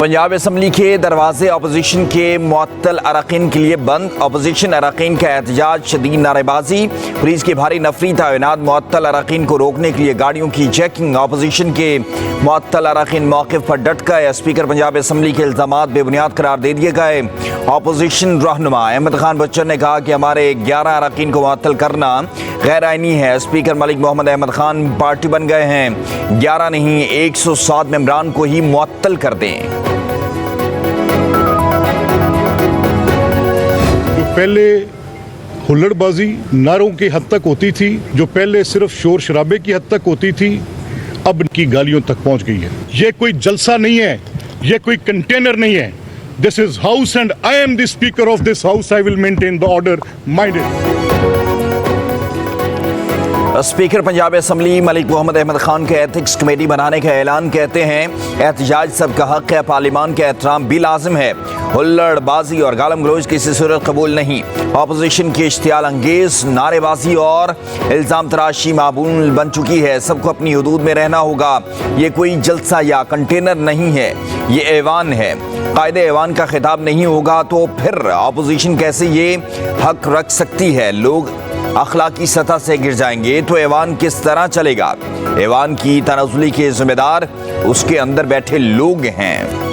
Punjab assembly के दरवाजे opposition के मुअत्तल अरकान के लिए बंद। अपोजिशन अरकान का एहतजाज, शदीद नारेबाजी, पुलिस की भारी नफरी तैनात। मुअत्तल अरकान को रोकने के लिए गाड़ियों की चेकिंग। अपोजिशन के मुअत्तल अरकान मौक़िफ़ पर डट गए। स्पीकर पंजाब असम्बली के इल्ज़ामात बेबुनियाद करार दे दिए गए। अपोजिशन रहनुमा अहमद खान बच्चन ने कहा कि हमारे 11 अरकान को मुअत्तल करना गैर आइनी है। स्पीकर मलिक मोहम्मद अहमद खान पार्टी बन गए हैं, 11 नहीं 107 मेंबरान को ही मुअत्तल कर दें। पहले हुल्लड़बाजी नारों की हद तक होती थी, जो पहले सिर्फ शोर शराबे की हद तक होती थी, अब की गालियों तक पहुंच गई है। ये कोई जलसा नहीं है, ये कोई कंटेनर नहीं है। This is house and I am the speaker of this house. I will maintain the order minded. Speaker Punjab assembly Malik Mohammad Ahmad Khan के एथिक्स कमेटी बनाने का ऐलान। कहते हैं एहतजाज सबका हक है, पार्लियामान का एहतराम भी लाजिम है। हुल्लड़बाजी और गालम गलोच किसी सूरत कबूल नहीं। अपोजिशन की इश्तियाल अंगेज नारेबाजी और इल्ज़ाम तराशी मामूल बन चुकी है। सबको अपनी हदूद में रहना होगा। ये कोई जलसा या कंटेनर नहीं है, ये ऐवान है। कायदे ऐवान का खिताब नहीं होगा तो फिर अपोजिशन कैसे ये हक रख सकती है? लोग अखलाकी सतह से गिर जाएंगे तो ऐवान किस तरह चलेगा? ऐवान की तनाजुली के जिम्मेदार उसके अंदर बैठे लोग हैं।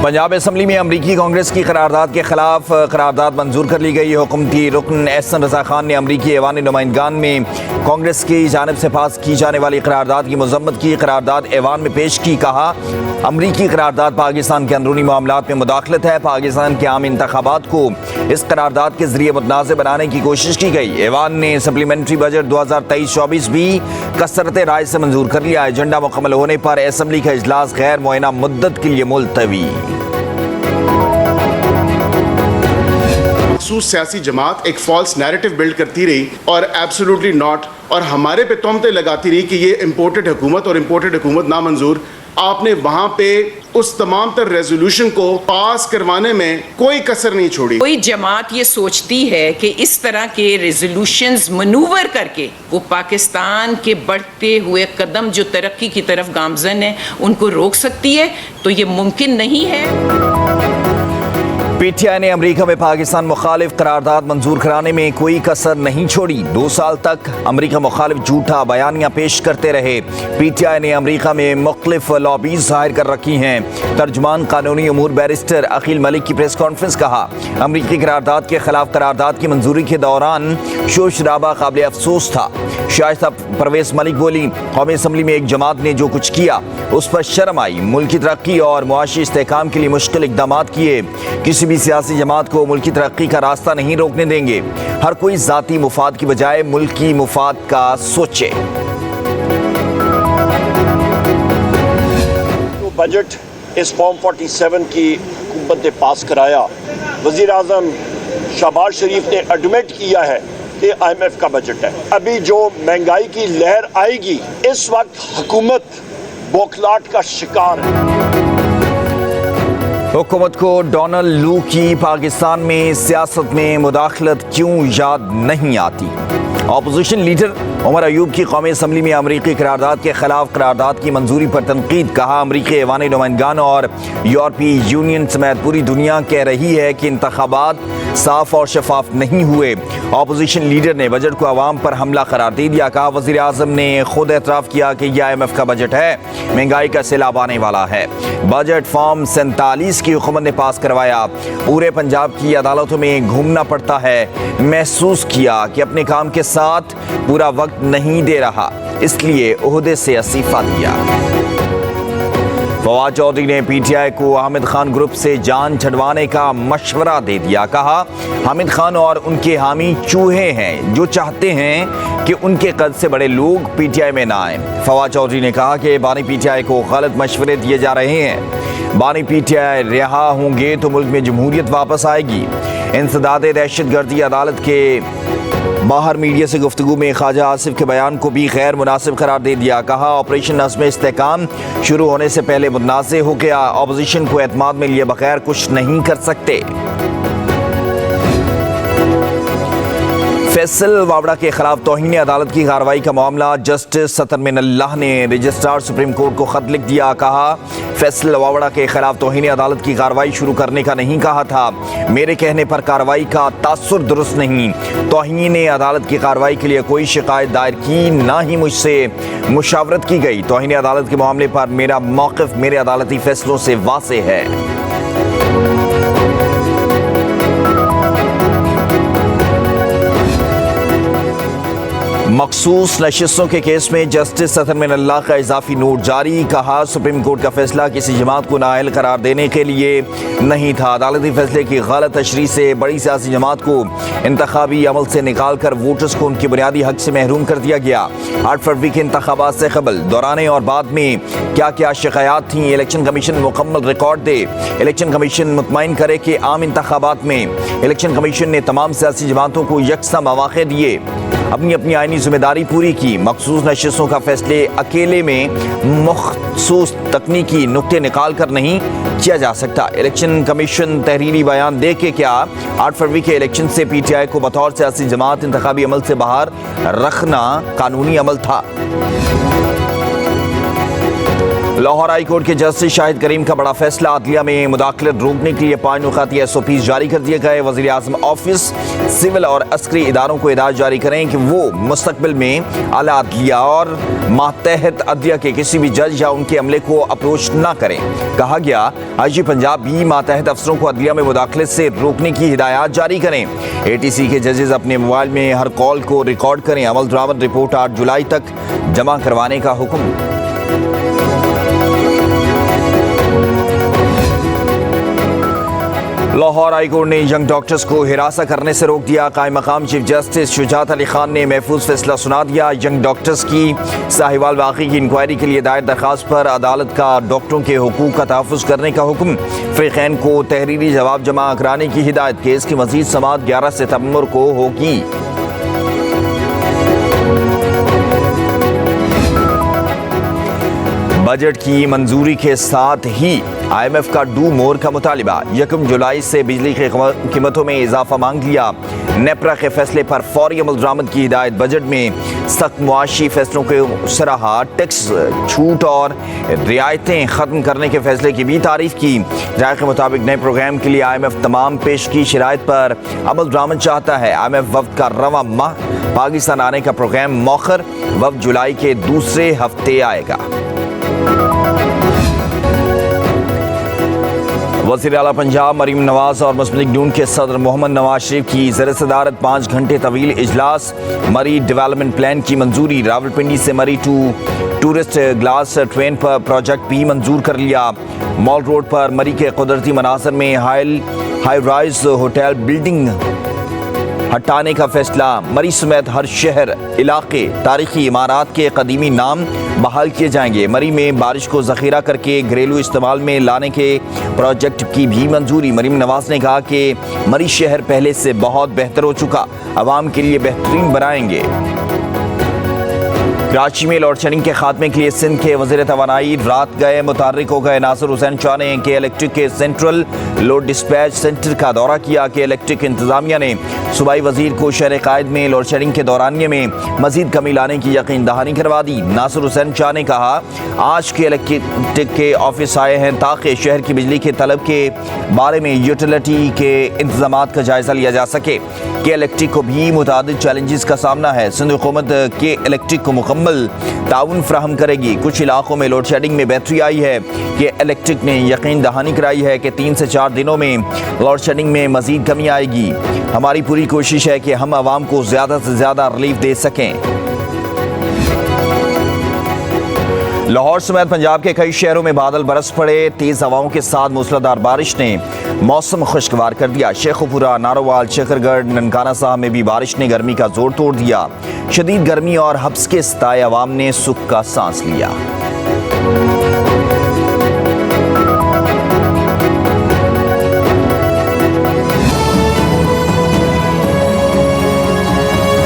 पंजाब असम्बली में अमरीकी कांग्रेस की करारदाद के खिलाफ करारदाद मंजूर कर ली गई। हुकूमती रुकन एहसन रजा खान ने अमरीकी ऐवान नुमाइंदगान में कांग्रेस की जानिब से पास की जाने वाली करारदाद की मजम्मत की। करारदाद ऐवान में पेश की। कहा अमरीकी करारदाद पाकिस्तान के अंदरूनी मामलात में मुदाखलत है। पाकिस्तान के आम इंतखाबात को इस करारदाद के जरिए मुतनाज़ बनाने की कोशिश की गई। ऐवान ने सप्लीमेंट्री बजट 2023-24 भी कसरत राय से मंजूर कर लिया। एजेंडा मुकम्मल होने पर असम्बली का इजलास गैर मुअय्यना मुद्दत के लिए मुलतवी। मखसूस सियासी जमात एक फॉल्स नैरेटिव बिल्ड करती रही और एब्सोल्युटली नॉट, और हमारे पे तोहमतें लगाती रही कि ये इम्पोर्टेड हुकूमत और इम्पोर्टेड हुकूमत नामंजूर। आपने वहां पे उस तमाम तर रेजोल्यूशन को पास करवाने में कोई कसर नहीं छोड़ी। कोई जमात ये सोचती है कि इस तरह के रेजोल्यूशंस मनूवर करके वो पाकिस्तान के बढ़ते हुए कदम जो तरक्की की तरफ गामजन है उनको रोक सकती है, तो ये मुमकिन नहीं है। पीटीआई ने अमेरिका में पाकिस्तान मुखालिफ करारदाद मंजूर कराने में कोई कसर नहीं छोड़ी। 2 साल तक अमेरिका मुखालिफ झूठा बयानियां पेश करते रहे। पीटीआई ने अमेरिका में मुख्तलिफ लॉबीज जाहिर कर रखी हैं। तर्जुमान कानूनी अमूर बैरिस्टर अकील मलिक की प्रेस कॉन्फ्रेंस। कहा अमेरिकी करारदाद के खिलाफ करारदाद की मंजूरी के दौरान शोर शराबा काबिल अफसोस था। शाइस्ता परवेज मलिक बोली कौमी असम्बली में एक जमात ने जो कुछ किया उस पर शर्म आई। मुल्क की तरक्की और मुआशी इस्तेहकाम के लिए मुश्किल इक़दाम किए। किसी भी सियासी जमात को मुल्क की तरक्की का रास्ता नहीं रोकने देंगे। हर कोई ज़ाती मुफाद की बजाय मुल्क की मुफाद का सोचे। तो बजट इस फॉर्म 47 की हुकूमत ने पास कराया। वज़ीर आज़म शहबाज शरीफ ने एडमिट किया है कि IMF का बजट है। अभी जो महंगाई की लहर आएगी, इस वक्त हुकूमत बौखलाहट का शिकार है। हुकूमत को डोनाल्ड लू की पाकिस्तान में सियासत में मुदाखलत क्यों याद नहीं आती? अपोजिशन लीडर उमर अयूब की कौमी असम्बली में अमरीकी करारदाद के खिलाफ करारदाद की मंजूरी पर तनकीद। कहा अमरीकी ऐवान नुमाइंदगान और यूरोपीय यूनियन समेत पूरी दुनिया कह रही है कि इंतखाबात साफ और शफाफ नहीं हुए। अपोजिशन लीडर ने बजट को अवाम पर हमला करार दे दिया। कहा वज़ीर आज़म ने खुद एतराफ़ किया कि यह IMF का बजट है, महंगाई का सैलाब आने वाला है। बजट फॉर्म 47 की हुकूमत ने पास करवाया। पूरे पंजाब की अदालतों में घूमना पड़ता है। महसूस किया कि अपने काम के साथ पूरा वक्त नहीं दे रहा, इसलिए ओहदे से इस्तीफा दिया। फवाद चौधरी ने पीटीआई को हामिद खान ग्रुप से जान छुड़वाने का मशवरा दे दिया। कहा हामिद खान और उनके हामी चूहे हैं जो चाहते हैं कि उनके कद से बड़े लोग पीटीआई में ना आए। फवाद चौधरी ने कहा कि बानी पीटीआई को गलत मशवरे दिए जा रहे हैं। बानी पीटीआई रिहा होंगे तो मुल्क में जमहूरियत वापस आएगी। इंसदाद दहशतगर्दी अदालत के बाहर मीडिया से गुफ्तगू में ख्वाजा आसिफ के बयान को भी गैर मुनासिब करार दे दिया। कहा ऑपरेशन नज़्म इस्तेहकाम शुरू होने से पहले मुतनाज़ हो गया। अपोजिशन को एतमाद में लिए बगैर कुछ नहीं कर सकते। फैसल वावड़ा के खिलाफ तौहीन अदालत की कार्रवाई का मामला जस्टिस सतर मिन अल्लाह ने रजिस्ट्रार सुप्रीम कोर्ट को खत लिख दिया। कहा, फैसल वावड़ा के खिलाफ तौहीन अदालत की कार्रवाई शुरू करने का नहीं कहा था। मेरे कहने पर कार्रवाई का तासुर दुरुस्त नहीं। तौहीन अदालत की कार्रवाई के लिए कोई शिकायत दायर की, ना ही मुझसे मुशावरत की गई। तौहीन अदालत के मामले पर मेरा मौक़िफ़ मेरे अदालती फैसलों से वाज़ेह है। मखसूस नशिस्तों के केस में जस्टिस सतर मिन अल्लाह का इजाफी नोट जारी। कहा, सुप्रीम कोर्ट का फैसला किसी जमात को नाअहल करार देने के लिए नहीं था। अदालती फैसले की गलत तशरीह से बड़ी सियासी जमात को इंतखाबी अमल से निकाल कर वोटर्स को उनके बुनियादी हक से महरूम कर दिया गया। 8 फरवरी के इंतखाबात से कबल, दौरान और बाद में क्या क्या शिकायत थी, इलेक्शन कमीशन मुकम्मल रिकॉर्ड दे। इलेक्शन कमीशन मुतमईन करे कि आम इंतखाबात में इलेक्शन कमीशन ने तमाम सियासी जमातों को यकसा मौक़े दिए, अपनी अपनी आईनी जिम्मेदारी पूरी की। मखसूस नशिस्तों का फैसले अकेले में मखसूस तकनीकी नुक्ते निकाल कर नहीं किया जा सकता। इलेक्शन कमीशन तहरीरी बयान दे के क्या 8 फरवरी के इलेक्शन से पीटीआई को बतौर सियासी जमात इंतखाबी अमल से बाहर रखना कानूनी अमल था। लाहौर हाई कोर्ट के जस्टिस शाहिद करीम का बड़ा फैसला, अदलिया में मुदाखलत रोकने के लिए 5 नुकाती SOPs जारी कर दिए गए। वज़ीर आज़म ऑफिस सिविल और अस्करी इदारों को हिदायत जारी करें कि वो मुस्तकबिल में आला अदलिया और मातहत अदलिया के किसी भी जज या उनके अमले को अप्रोच ना करें। कहा गया, IG पंजाब भी मातहत अफसरों को अदलिया में मुदाखलत से रोकने की हिदायत जारी करें। ATC के जजेस अपने मोबाइल में हर कॉल को रिकॉर्ड करें। अमल दरामद रिपोर्ट 8 जुलाई तक जमा करवाने का हुक्म। लाहौर हाई कोर्ट ने यंग डॉक्टर्स को हिरासा करने से रोक दिया। कायम मकाम चीफ जस्टिस शुजात अली खान ने महफूज फैसला सुना दिया। यंग डॉक्टर्स की साहिवाल वाक़ई की इंक्वायरी के लिए दायर दरखास्त पर अदालत का डॉक्टरों के हुकूक का तहफ़्फ़ुज़ करने का हुक्म। फ़रीक़ैन को तहरीरी जवाब जमा कराने की हिदायत। केस की मज़ीद समाअत 11 सितंबर को होगी। बजट की मंजूरी के साथ ही IMF का डू मोर का मुतालिबा। 1 जुलाई से बिजली की कीमतों में इजाफा मांग लिया। नेपरा के फैसले पर फौरी अमल दरामद की हिदायत। बजट में सख्त मुआशी फैसलों के सराहा। टैक्स छूट और रियायतें ख़त्म करने के फैसले की भी तारीफ की। राय के मुताबिक नए प्रोग्राम के लिए IMF तमाम पेश की शराइत पर अमल दरामद चाहता है। IMF वफ्द का रवा माह पाकिस्तान आने का प्रोग्राम मौखर। वफ्द जुलाई के दूसरे हफ्ते आएगा। वज़ीर आला पंजाब मरीम नवाज और मुस्लिम लीग नून के सदर मोहम्मद नवाज शरीफ की ज़ेर सदारत 5 घंटे तवील इजलास। मरी डेवलपमेंट प्लान की मंजूरी। रावलपिंडी से मरी टूरिस्ट ग्लास ट्रेन पर प्रोजेक्ट भी मंजूर कर लिया। मॉल रोड पर मरी के कुदरती मनाज़र में हाई राइज होटल बिल्डिंग हटाने का फैसला। मरी समेत हर शहर इलाके तारीखी इमारत के कदीमी नाम बहाल किए जाएंगे। मरी में बारिश को ज़ख़ीरा करके घरेलू इस्तेमाल में लाने के प्रोजेक्ट की भी मंजूरी। मरीम नवाज ने कहा कि मरी शहर पहले से बहुत बेहतर हो चुका, आवाम के लिए बेहतरीन बनाएंगे। कराची में लोड शेडिंग के खात्मे के लिए सिंध के वज़ीर तवानाई रात गए। मुतहर्रिक हो गए। नासिर हुसैन शाह ने के इलेक्ट्रिक के सेंट्रल लोड डिस्पैच सेंटर का दौरा किया। के इलेक्ट्रिक इंतजामिया ने सूबाई वजीर को शहर कायद में लोड शेडिंग के दौरानिए में मजीद कमी लाने की यकीन दहानी करवा दी। नासिर हुसैन शाह ने कहा, आज के इलेक्ट्रिक के ऑफिस आए हैं ताकि शहर की बिजली के तलब के बारे में यूटिलिटी के इंतजामात का जायजा लिया जा सके। के इलेक्ट्रिक को भी मुतादिद चैलेंजेस का सामना है। सिंध हुकूमत के इलेक्ट्रिक को मुकम्मल ताउन फ्राहम करेगी। कुछ इलाकों में लोड शेडिंग में बेहतरी आई है। कि इलेक्ट्रिक ने यकीन दहानी कराई है कि 3 से 4 दिनों में लोड शेडिंग में मजीद कमी आएगी। हमारी पूरी कोशिश है कि हम आवाम को ज़्यादा से ज़्यादा रिलीफ दे सकें। लाहौर समेत पंजाब के कई शहरों में बादल बरस पड़े। तेज़ हवाओं के साथ मूसलाधार बारिश ने मौसम खुशगवार कर दिया। शेखुपुरा, नारोवाल, शकरगढ़, ननकाना साहब में भी बारिश ने गर्मी का जोर तोड़ दिया। शदीद गर्मी और हब्स के सताए अवाम ने सुख का सांस लिया।